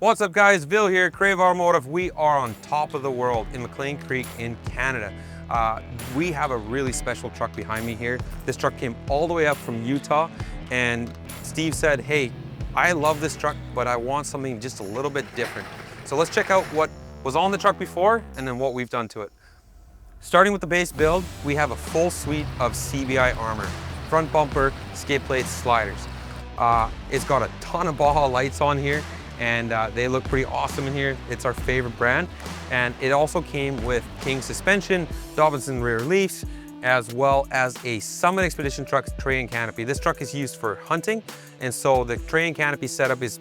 What's up guys, Bill here, KRAVE Automotive. We are on top of the world in McLean Creek in Canada. We have a really special truck behind me here. This truck came all the way up from Utah, and Steve said, hey, I love this truck, but I want something just a little bit different. So let's check out what was on the truck before and then what we've done to it. Starting with the base build, we have a full suite of CBI armor. Front bumper, skid plates, sliders. It's got a ton of Baja lights on here, and they look pretty awesome in here. It's our favorite brand. And it also came with King suspension, Dobinson rear leafs, as well as a Summit Expedition truck's tray and canopy. This truck is used for hunting, and so the tray and canopy setup is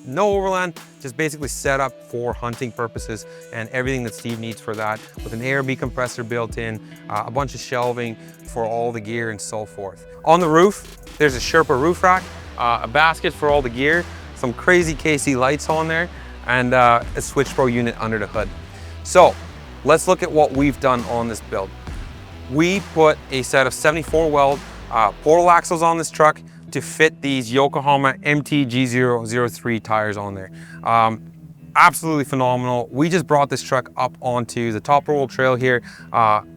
no overland, just basically set up for hunting purposes, and everything that Steve needs for that, with an ARB compressor built in, a bunch of shelving for all the gear and so forth. On the roof, there's a Sherpa roof rack, a basket for all the gear, some crazy KC lights on there, and a Switch Pro unit under the hood. So let's look at what we've done on this build. We put a set of 74 weld portal axles on this truck to fit these Yokohama MTG003 tires on there. Absolutely phenomenal. We just brought this truck up onto the Top Roll Trail here,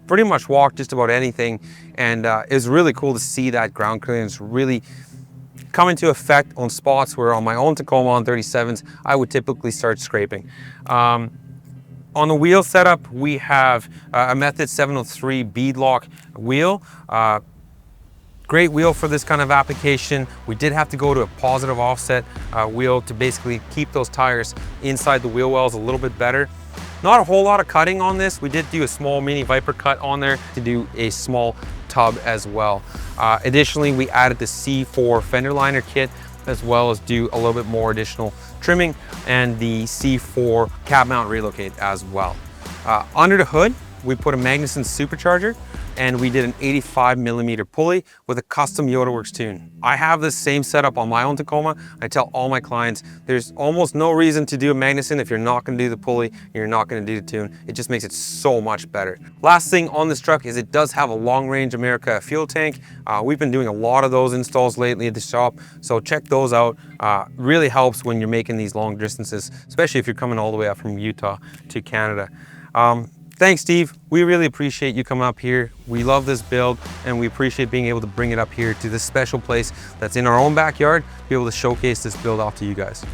pretty much walked just about anything, and it was really cool to see that ground clearance really come into effect on spots where on my own Tacoma on 37s, I would typically start scraping. On the wheel setup, we have a Method 703 beadlock wheel. Great wheel for this kind of application. We did have to go to a positive offset wheel to basically keep those tires inside the wheel wells a little bit better. Not a whole lot of cutting on this. We did do a small mini Viper cut on there to do a small tub as well. Additionally, we added the C4 fender liner kit, as well as do a little bit more additional trimming and the C4 cab mount relocate as well. Under the hood, we put a Magnuson supercharger, and we did an 85mm pulley with a custom YodaWorks tune. I have this same setup on my own Tacoma. I tell all my clients, there's almost no reason to do a Magnuson if you're not gonna do the pulley, and you're not gonna do the tune. It just makes it so much better. Last thing on this truck is it does have a Long Range America fuel tank. We've been doing a lot of those installs lately at the shop, so check those out. Really helps when you're making these long distances, especially if you're coming all the way up from Utah to Canada. Thanks, Steve. We really appreciate you coming up here. We love this build, and we appreciate being able to bring it up here to this special place that's in our own backyard, be able to showcase this build off to you guys.